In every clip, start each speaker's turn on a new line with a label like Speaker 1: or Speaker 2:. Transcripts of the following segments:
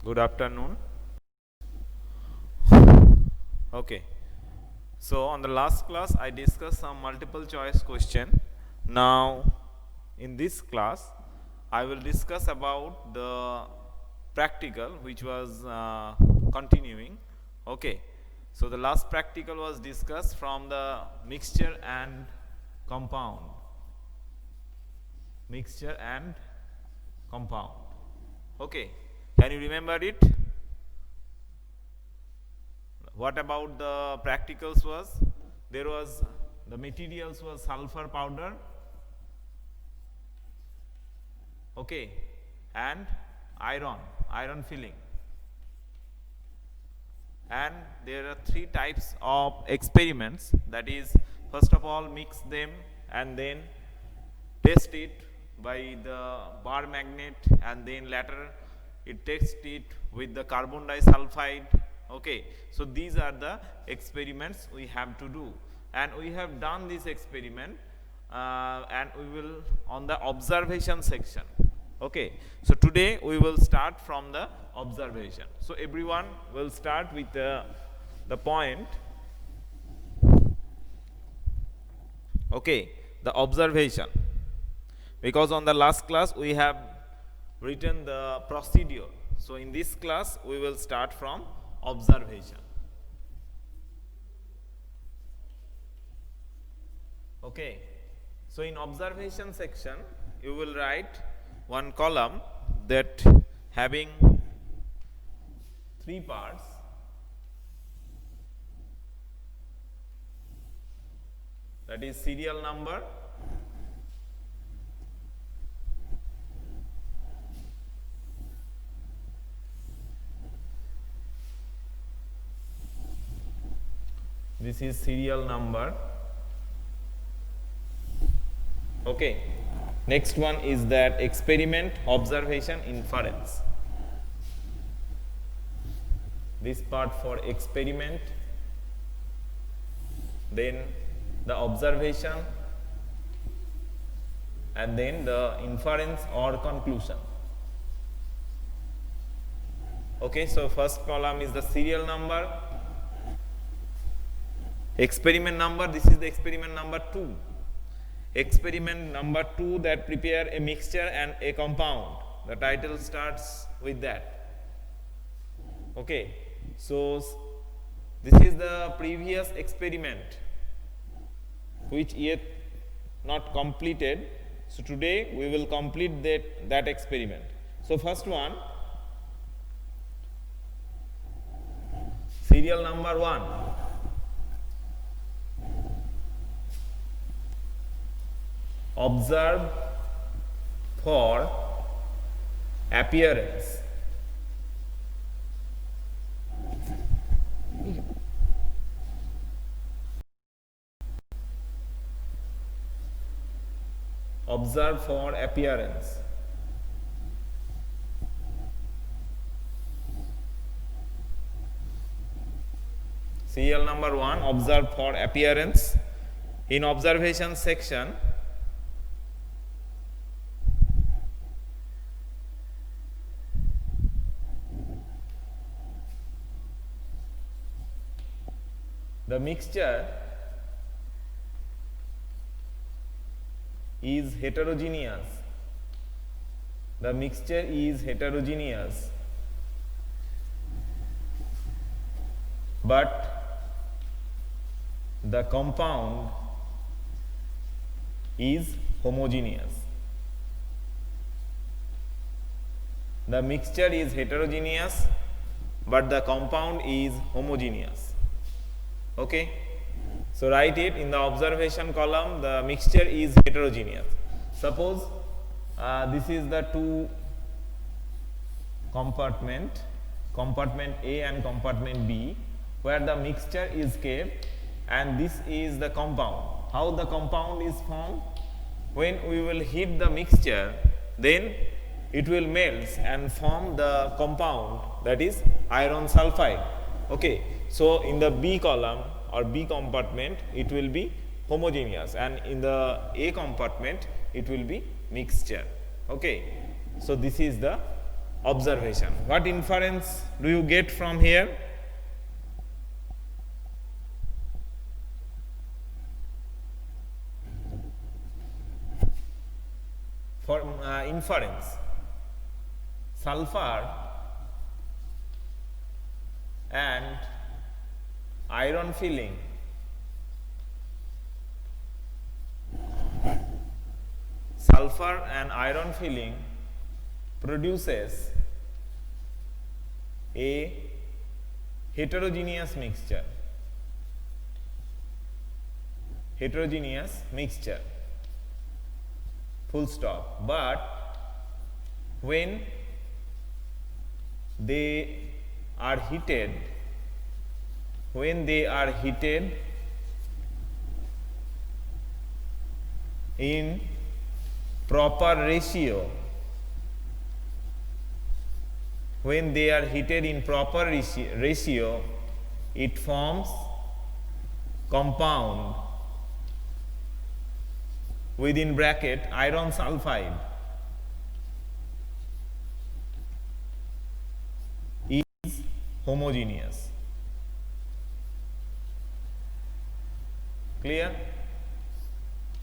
Speaker 1: Good afternoon. Okay. So on the last class I discussed some multiple choice question. Now in this class I will discuss about the practical which was continuing. Okay. So the last practical was discussed from the mixture and compound. Mixture and compound. Okay. Can you remember it? What about the practicals was? There was the materials was sulfur powder, okay, and iron filling. And there are three types of experiments. That is, first of all, mix them and then test it by the bar magnet, and then later it test it with the carbon disulfide. Okay, so these are the experiments we have to do, and we have done this experiment, and we will on the observation section. Okay, so today we will start from the observation. So everyone will start with the point. Okay, the observation, because on the last class we have written the procedure. So in this class we will start from observation. Okay, so in observation section you will write one column that having three parts. That is serial number, this is serial number. Okay, next one is that experiment, observation, inference. This part for experiment, then the observation, and then the inference or conclusion. Okay, so first column is the serial number, experiment number. This is the experiment number 2. Experiment number 2, that prepare a mixture and a compound. The title starts with that. Okay, so this is the previous experiment which yet not completed. So today we will complete that experiment. So first one, serial number 1. Observe for appearance. Observe for appearance. Serial number 1, observe for appearance. In observation section, the mixture is heterogeneous. The mixture is heterogeneous, but the compound is homogeneous. The mixture is heterogeneous, but the compound is homogeneous. Okay, so write it in the observation column. The mixture is heterogeneous. Suppose this is the two compartment A and compartment B, where the mixture is kept, and this is the compound. How the compound is formed? When we will heat the mixture, then it will melt and form the compound, that is iron sulfide. Okay, so in the B column or B compartment it will be homogeneous, and in the A compartment it will be mixture. Okay, so this is the observation. What inference do you get from here? For inference, sulfur and iron filling produces a heterogeneous mixture. Full stop. But when they are heated, in proper ratio, it forms compound within bracket iron sulfide is homogeneous. Clear?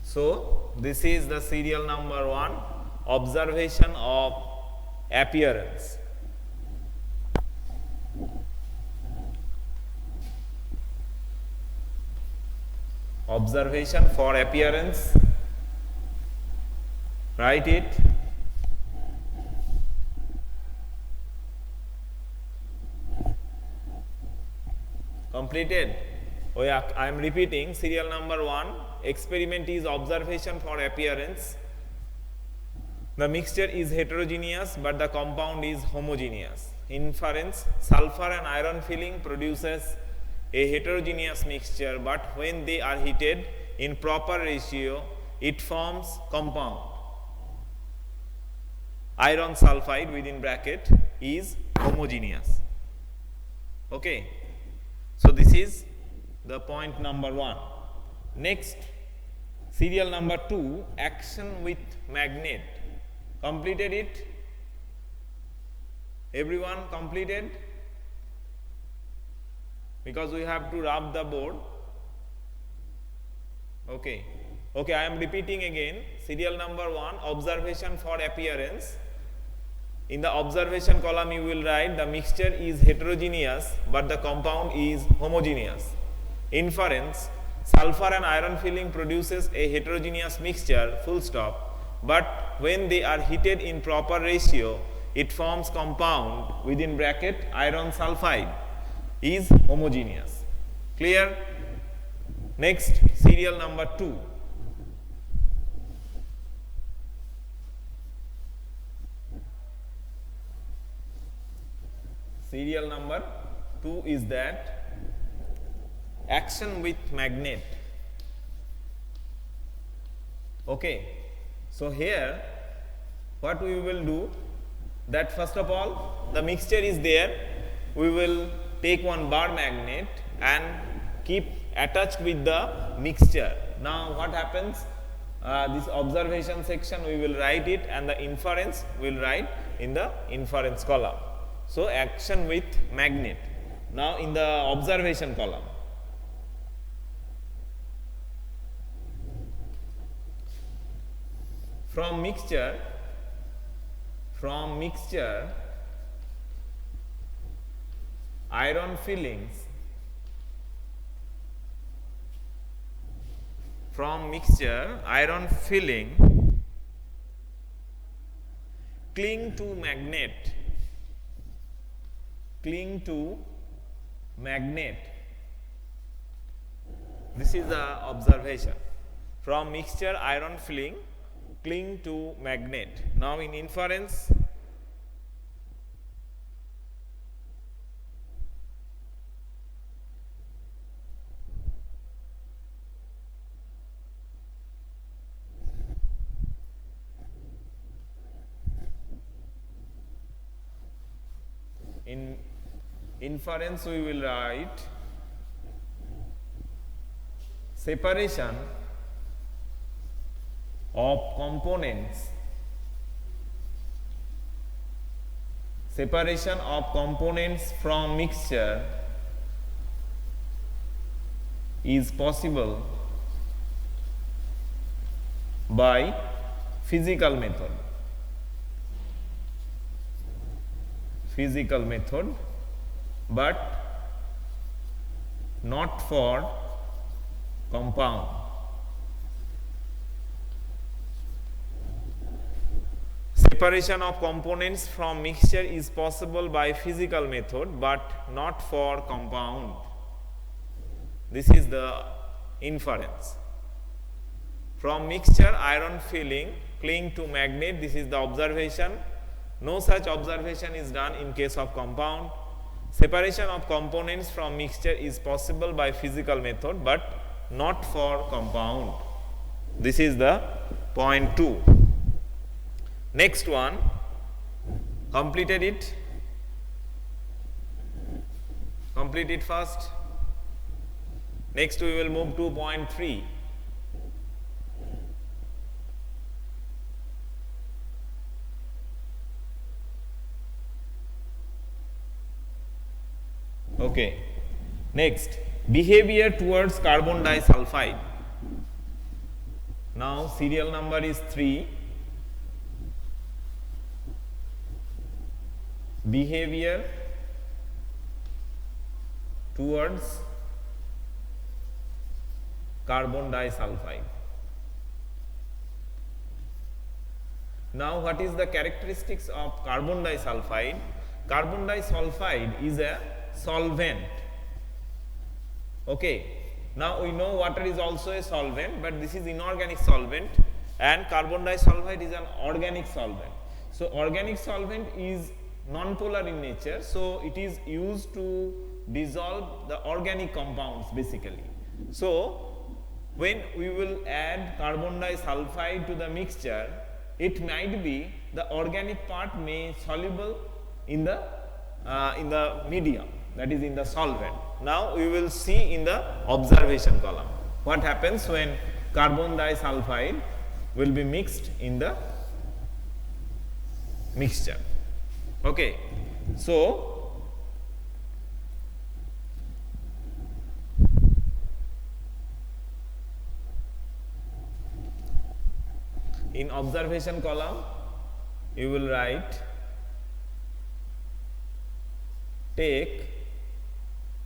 Speaker 1: So this is the serial number 1, observation of appearance. Observation for appearance. Write it. Completed. I am repeating, serial number 1, experiment is observation for appearance. The mixture is heterogeneous, but the compound is homogeneous. Inference, sulfur and iron filling produces a heterogeneous mixture, but when they are heated in proper ratio, it forms compound. Iron sulfide within bracket is homogeneous. Okay. So this is the point number 1. Next, serial number 2, action with magnet. Completed it? Everyone completed? Because we have to rub the board. Okay. Okay, I am repeating again. Serial number 1, observation for appearance. In the observation column you will write the mixture is heterogeneous, but the compound is homogeneous. Inference, sulfur and iron filling produces a heterogeneous mixture, full stop, but when they are heated in proper ratio, it forms compound within bracket iron sulfide is homogeneous. Clear? Next, serial number 2. Serial number 2 is that action with magnet. Okay. So here what we will do, that first of all the mixture is there, we will take one bar magnet and keep attached with the mixture. Now what happens, this observation section we will write it and the inference we will write in the inference column. So action with magnet. Now in the observation column, from mixture iron fillings, cling to magnet. This is the observation. From mixture iron filling cling to magnet. Now in inference, we will write separation of components separation of components from mixture is possible by physical method. Physical method, but not for compound. Separation of components from mixture is possible by physical method, but not for compound. This is the inference. From mixture, iron filling cling to magnet. This is the observation. No such observation is done in case of compound. Separation of components from mixture is possible by physical method, but not for compound. This is the point 2. Next one, completed it. Complete it first. Next we will move to point 3. Okay. Next, behavior towards carbon disulfide. Now serial number is 3. Behavior towards carbon disulfide. Now what is the characteristics of carbon disulfide? Carbon disulfide is a solvent. Okay. Now we know water is also a solvent, but this is inorganic solvent, and carbon disulfide is an organic solvent. So organic solvent is non-polar in nature, so it is used to dissolve the organic compounds basically. So when we will add carbon disulfide to the mixture, it might be the organic part may soluble in the medium, that is in the solvent. Now we will see in the observation column what happens when carbon disulfide will be mixed in the mixture. Okay. So in observation column you will write take,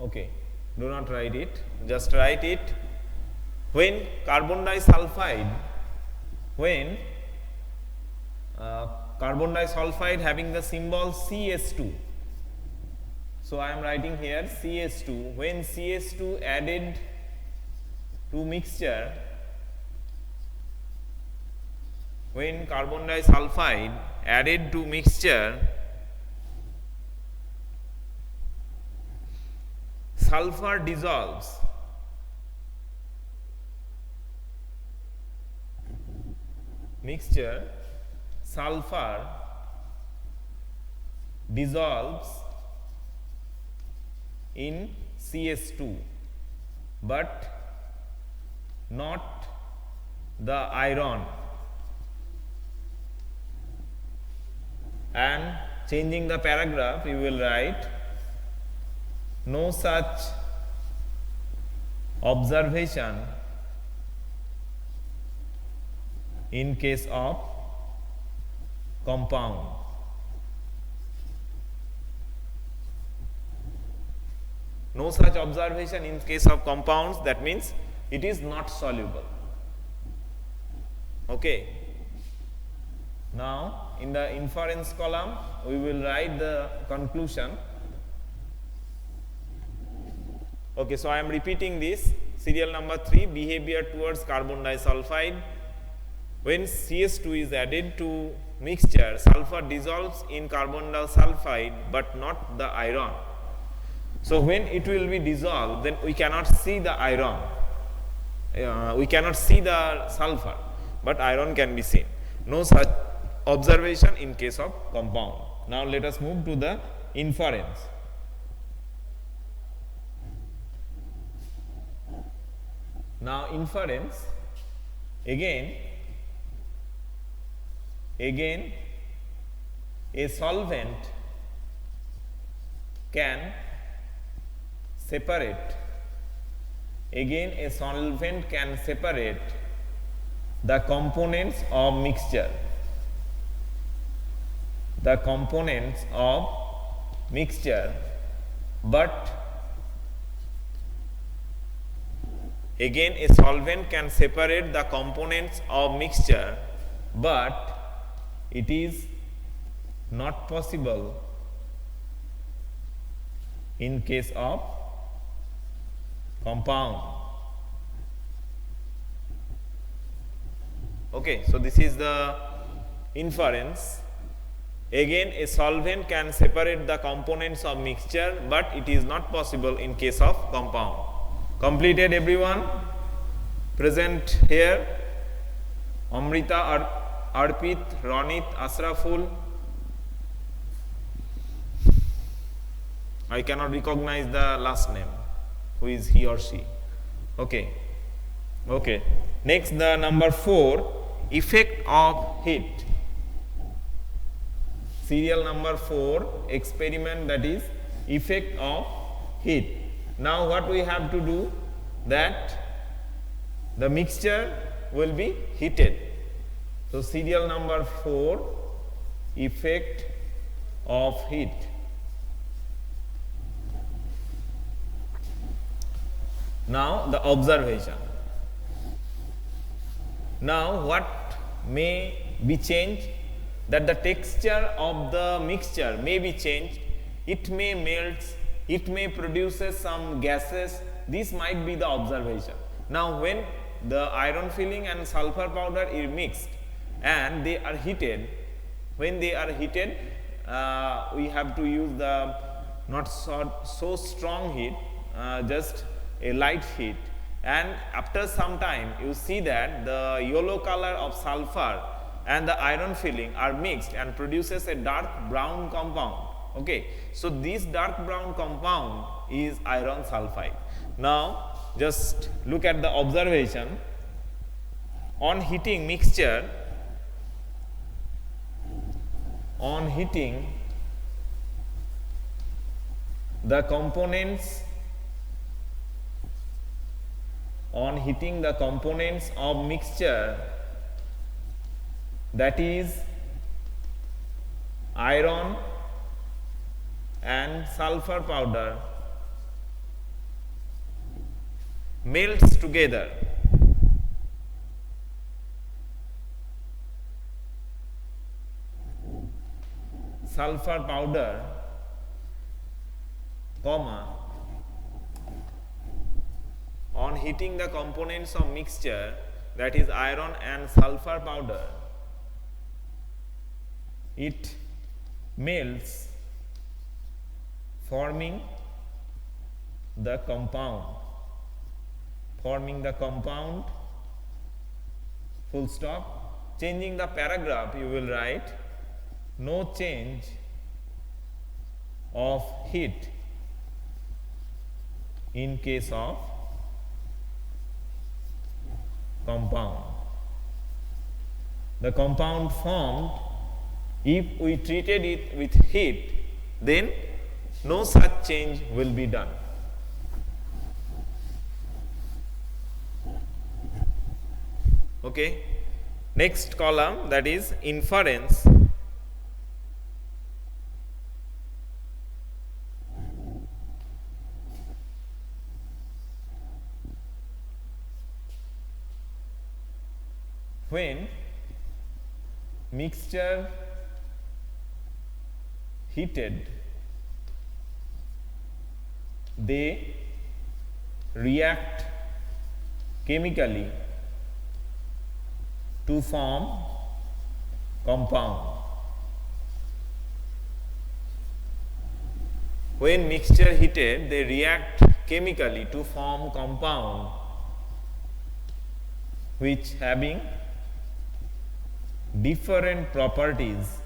Speaker 1: okay, do not write it, just write it, when carbon disulfide, when carbon disulfide having the symbol CS2. So I am writing here CS2, when CS2 added to mixture, when carbon disulfide added to mixture, sulfur dissolves. Mixture, sulfur dissolves in CS2, but not the iron. And changing the paragraph, you will write no such observation in case of compound. No such observation in case of compounds, that means it is not soluble. Okay. Now in the inference column we will write the conclusion. Okay, so I am repeating this. Serial number 3, behavior towards carbon disulfide. When CS2 is added to mixture, sulfur dissolves in carbon disulfide but not the iron. So when it will be dissolved, then we cannot see the iron, we cannot see the sulfur, but iron can be seen. No such observation in case of compound. Now let us move to the inference. Now inference, again a solvent can separate, again a solvent can separate the components of mixture, the components of mixture, but again a solvent can separate the components of mixture, but it is not possible in case of compound. Okay, so this is the inference. Again, a solvent can separate the components of mixture, but it is not possible in case of compound. Completed, everyone? Present here Amrita, Arpit, Ronit, Asraful. I cannot recognize the last name. Who is he or she? Okay. Okay. Next, the number 4, effect of heat. Serial number 4, experiment, that is effect of heat. Now what we have to do, that the mixture will be heated. So serial number 4, effect of heat. Now the observation. Now what may be changed? That the texture of the mixture may be changed, it may melt, it may produce some gases. This might be the observation. Now when the iron filling and sulfur powder is mixed and they are heated, when they are heated, we have to use the not so strong heat, just a light heat, and after some time you see that the yellow color of sulfur and the iron filling are mixed and produces a dark brown compound. Okay, so this dark brown compound is iron sulfide. Now just look at the observation. On heating mixture, on heating the components, on heating the components of mixture, that is iron and sulfur powder, melts together. Sulfur powder, comma, on heating the components of mixture, that is iron and sulfur powder, it melts, forming the compound, full stop. Changing the paragraph, you will write no change of heat in case of compound. The compound formed, if we treated it with heat, then no such change will be done. Okay. Next column, that is inference. When mixture heated, they react chemically to form compound. When mixture heated, they react chemically to form compound which having different properties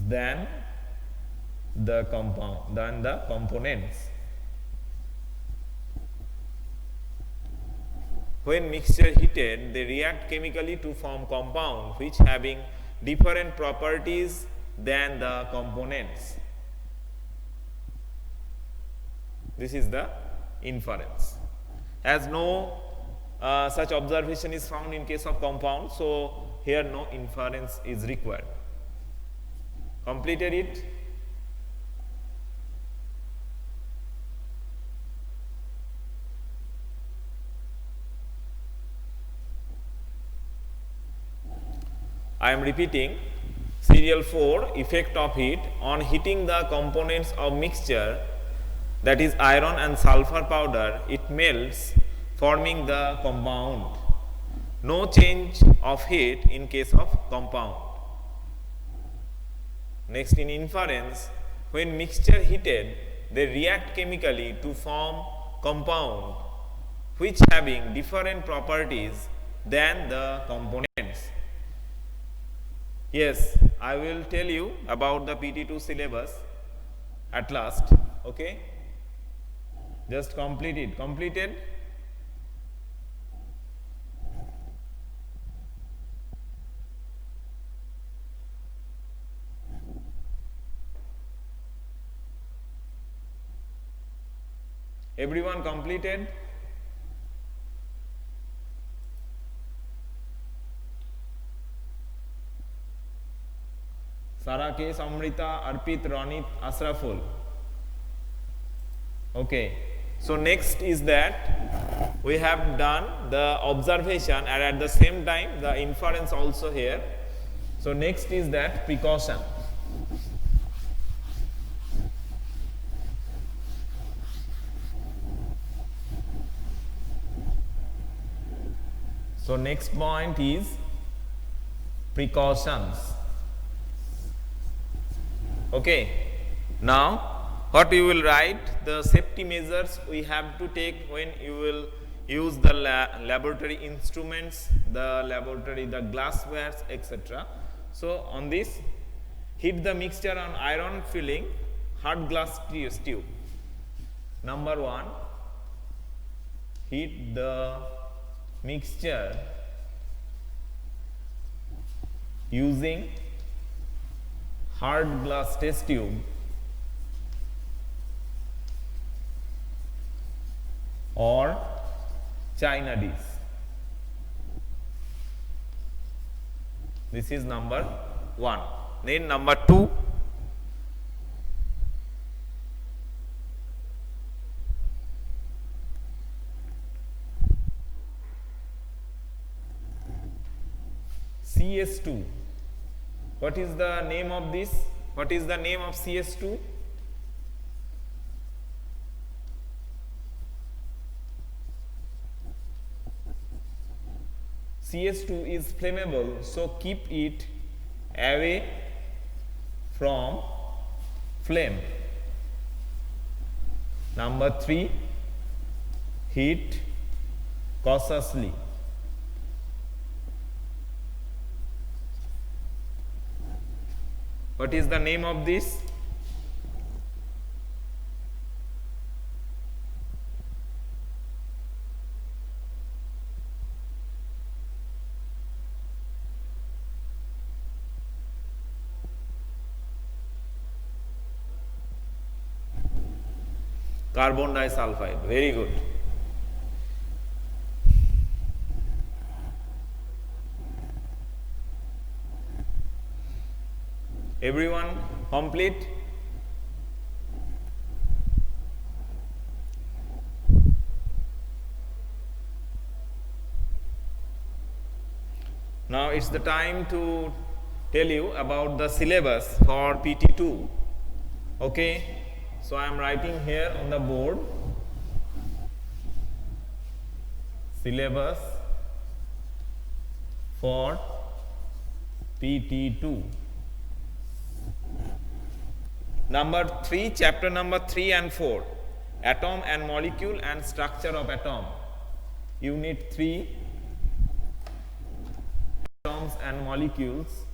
Speaker 1: than the components. When mixture heated, they react chemically to form compound which having different properties than the components. This is the inference. As no such observation is found in case of compound, so here no inference is required. Completed it? I am repeating. Serial 4, effect of heat. On heating the components of mixture, that is iron and sulfur powder, it melts, forming the compound. No change of heat in case of compound. Next, in inference, when mixture heated, they react chemically to form compound which having different properties than the components. Yes, I will tell you about the PT2 syllabus at last. Okay, just complete it. Completed? Everyone completed? Sara K, Samrita, Arpit, Ronit, Asraful. Okay. So next is that we have done the observation and at the same time the inference also here. So next is that precaution. So next point is precautions. Okay. Now what you will write, the safety measures we have to take when you will use the laboratory instruments, the glasswares, etc. So on this, heat the mixture on iron filling hard glass tube. Number 1, heat the mixture using hard glass test tube or China dish. This is number 1. Then number 2, CS2. What is the name of this? What is the name of CS2? CS2 is flammable, so keep it away from flame. Number 3, heat cautiously. What is the name of this? Carbon disulfide. Very good. Everyone complete? Now it's the time to tell you about the syllabus for PT2. Okay, so I am writing here on the board syllabus for PT2. Number 3, chapter number 3 and 4, atom and molecule and structure of atom. Unit 3, atoms and molecules.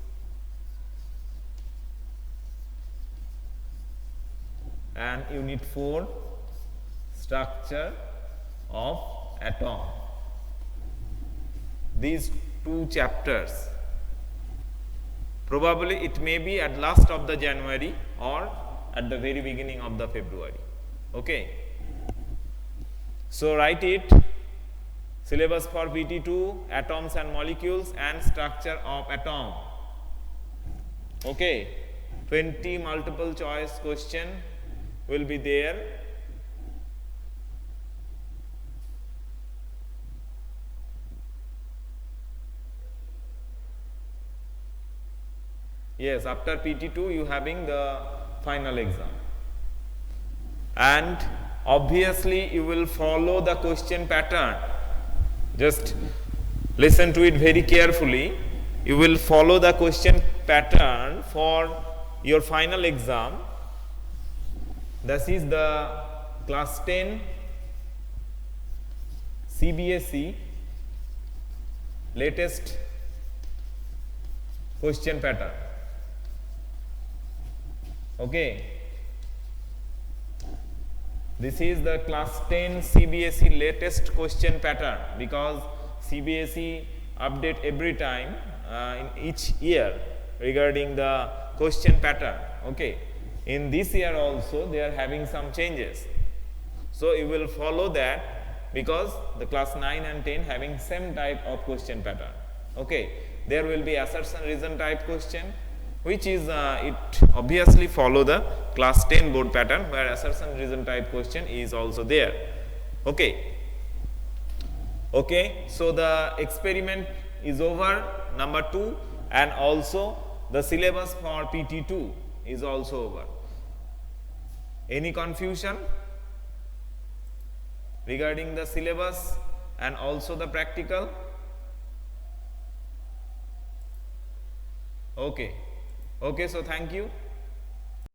Speaker 1: And unit 4, structure of atom. These 2 chapters Probably it may be at last of the January or at the very beginning of the February. Okay. So write it. Syllabus for PT2, atoms and molecules and structure of atom. Okay. 20 multiple choice question will be there. Yes, after PT2 you having the final exam. And obviously you will follow the question pattern. Just listen to it very carefully. You will follow the question pattern for your final exam. This is the class 10 CBSE latest question pattern. Okay. This is the class 10 CBSE latest question pattern, because CBSE update every time in each year regarding the question pattern. Okay. In this year also they are having some changes. So you will follow that, because the class 9 and 10 having same type of question pattern. Okay. There will be assertion reason type question, which is it obviously follow the class 10 board pattern, where assertion reason type question is also there. Okay. Okay. So the experiment is over, number 2, and also the syllabus for PT2 is also over. Any confusion regarding the syllabus and also the practical? Okay. Okay, so thank you.